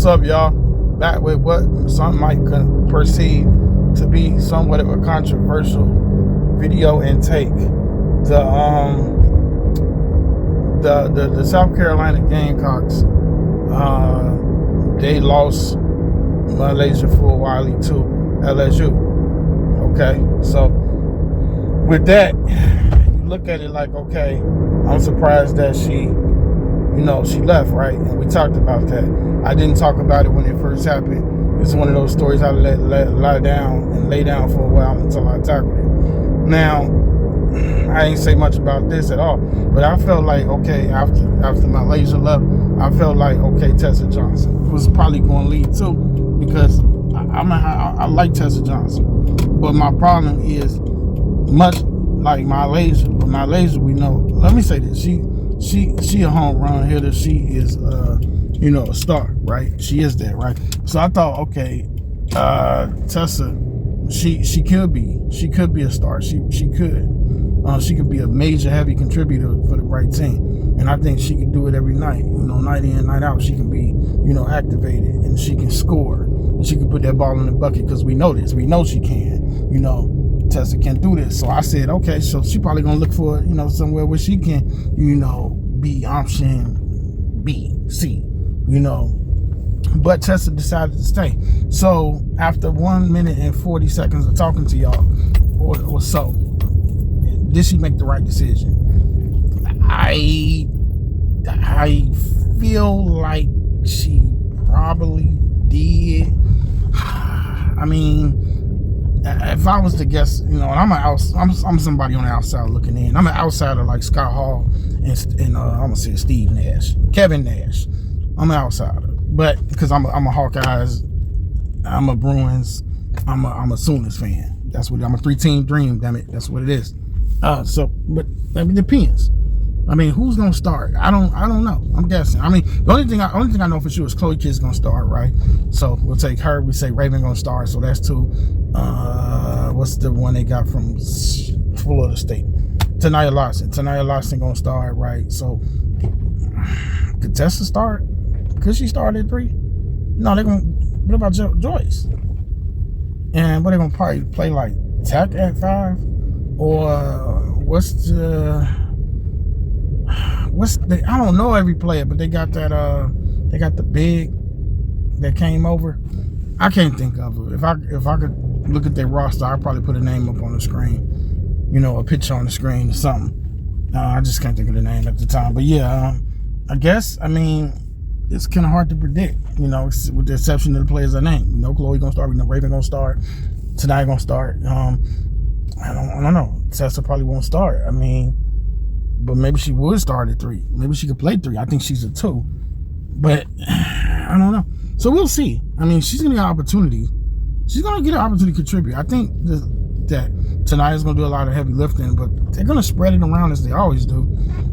What's up, y'all? Back with what some might perceive to be somewhat of a controversial video intake. The South Carolina Gamecocks, they lost MiLayshia Fulwiley to LSU. Okay, so with that, you look at it like, okay, I'm surprised that she left, right? And we talked about that. I didn't talk about it when it first happened. It's one of those stories I lay down for a while until I tackled it. Now, I ain't say much about this at all, but I felt like, okay, after MiLayshia left, I felt like, okay, Tessa Johnson was probably going to lead too, because I like Tessa Johnson, but my problem is much like MiLayshia. But MiLayshia, we know. Let me say this: she a home run hitter. She is a star, right? She is that, right? So I thought, okay, Tessa, she could be a star. She could be a major heavy contributor for the right team, and I think she can do it every night. Night in, night out, she can be activated, and she can score, and she can put that ball in the bucket, because we know this. We know she can. Tessa can do this. So I said, okay, so she probably gonna look for somewhere where she can be option B, C, but Tessa decided to stay. So after 1 minute and 40 seconds of talking to y'all or so, did she make the right decision? I feel like she probably did. I mean, if I was to guess, and I'm somebody on the outside looking in. I'm an outsider like Scott Hall and I'm gonna say Kevin Nash. I'm an outsider, but because I'm a Hawkeyes, I'm a Bruins, I'm a Sooners fan. That's what I'm a 3-team dream. Damn it, that's what it is. But it depends. I mean, who's gonna start? I don't know. I'm guessing. I mean, the only thing I know for sure is collegiate's gonna start, right? So we'll take her. We say Raven gonna start. So that's 2. What's the one they got from Florida State? Tanya Larson gonna start, right? So could Tessa start? Could she start at 3? No, they're gonna. What about Joyce? And what, they gonna probably play like Tech at 5, or what's the? I don't know every player, but they got that they got the big that came over. I can't think of it. If I could look at their roster, I'd probably put a name up on the screen, a picture on the screen or something. I just can't think of the name at the time. But yeah, I guess, I mean, it's kind of hard to predict, with the exception of the players I named. Chloe gonna start, Raven gonna start, tonight gonna start. I don't know. Tessa probably won't start. I mean, but maybe she would start at 3. Maybe she could play 3. I think she's a 2. But I don't know. So we'll see. I mean, she's going to get opportunities. She's going to get an opportunity to contribute. I think that tonight is going to do a lot of heavy lifting, but they're going to spread it around as they always do.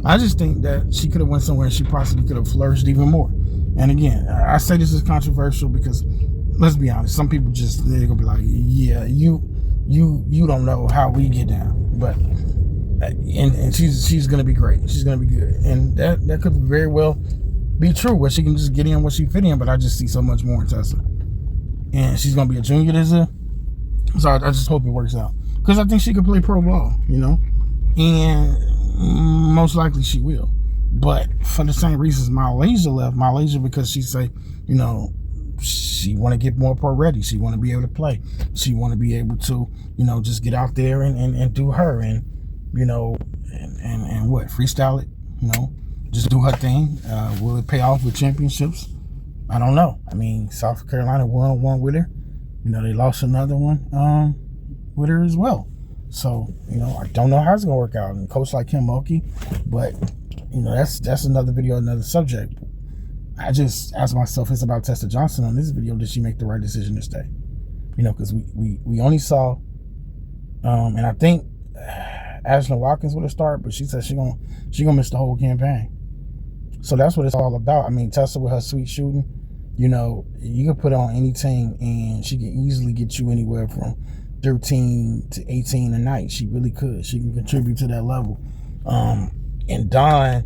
I just think that she could have went somewhere and she possibly could have flourished even more. And again, I say this is controversial because, let's be honest, some people they're going to be like, yeah, you don't know how we get down. But and she's gonna be great. She's gonna be good, and that could very well be true, where she can just get in where she fit in. But I just see so much more in Tessa, and she's gonna be a junior this year. So I just hope it works out, because I think she could play pro ball, and most likely she will. But for the same reasons MiLayshia left, MiLayshia, because she say, she want to get more pro ready. She want to be able to play. She want to be able to, just get out there and do her and. And what, freestyle it, just do her thing. Will it pay off with championships? I don't know. I mean, South Carolina won with her. They lost another one with her as well. So, I don't know how it's going to work out. And coach like him, Hawkeyes, but, that's another video, another subject. I just asked myself, it's about Tessa Johnson on this video. Did she make the right decision to stay? Because we only saw, and I think Ashley Watkins would have started, but she said she gonna miss the whole campaign. So that's what it's all about. I mean, Tessa with her sweet shooting, you can put her on any team and she can easily get you anywhere from 13 to 18 a night. She really could. She can contribute to that level. And Don,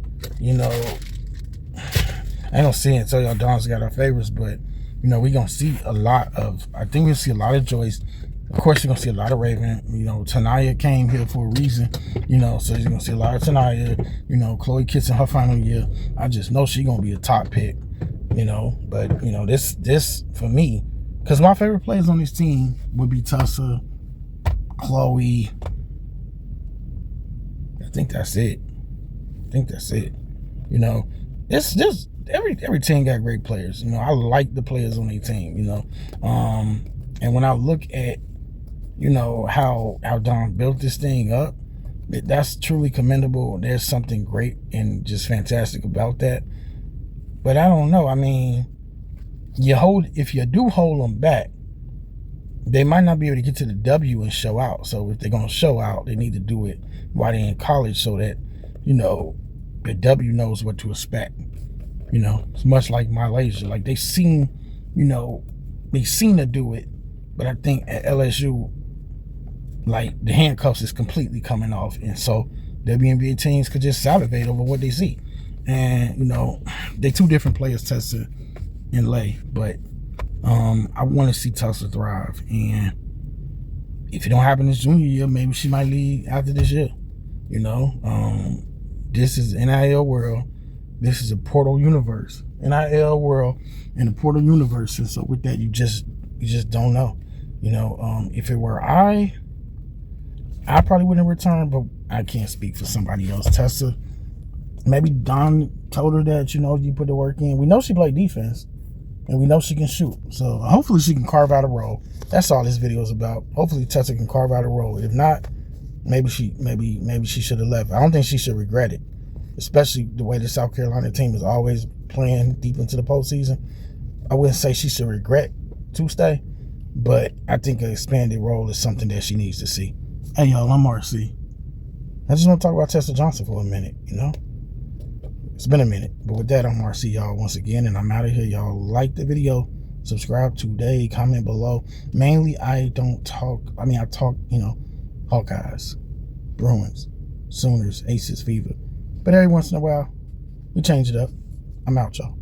I ain't gonna sit and tell y'all Dawn's got our favorites, but you know, we gonna see a lot of. I think we'll see a lot of Joyce. Of course, you're gonna see a lot of Raven. You know, Tanaya came here for a reason. You know, so you're gonna see a lot of Tanaya. You know, Chloe Kitts in her final year. I just know she's gonna be a top pick. You know, but you know, this for me, because my favorite players on this team would be Tessa, Chloe. I think that's it. You know, it's just every team got great players. You know, I like the players on their team. You know, and when I look at, you know, how Dawn built this thing up, that's truly commendable. There's something great and just fantastic about that. But I don't know. I mean, if you do hold them back, they might not be able to get to the W and show out. So if they're gonna show out, they need to do it while they're in college, so that, you know, the W knows what to expect. You know, it's much like MiLayshia. Like they seem to do it, but I think at LSU, like the handcuffs is completely coming off, and so WNBA teams could just salivate over what they see. And you know, they two different players, Tessa and Lay, but I want to see Tessa thrive. And if it don't happen this junior year, maybe she might leave after this year. You know, this is NIL world. This is a portal universe, NIL world, and a portal universe. And so with that, you just don't know. You know, if it were I probably wouldn't return, but I can't speak for somebody else. Tessa, maybe Don told her that, you know, you put the work in. We know she played defense, and we know she can shoot. So hopefully she can carve out a role. That's all this video is about. Hopefully Tessa can carve out a role. If not, maybe she should have left. I don't think she should regret it, especially the way the South Carolina team is always playing deep into the postseason. I wouldn't say she should regret to stay, but I think an expanded role is something that she needs to see. Hey y'all, I'm RC. I just want to talk about Tessa Johnson for a minute, you know? It's been a minute. But with that, I'm RC, y'all, once again, and I'm out of here. Y'all like the video, subscribe today, comment below. Mainly, I talk, you know, Hawkeyes, Bruins, Sooners, Aces, Fever. But every once in a while, we change it up. I'm out, y'all.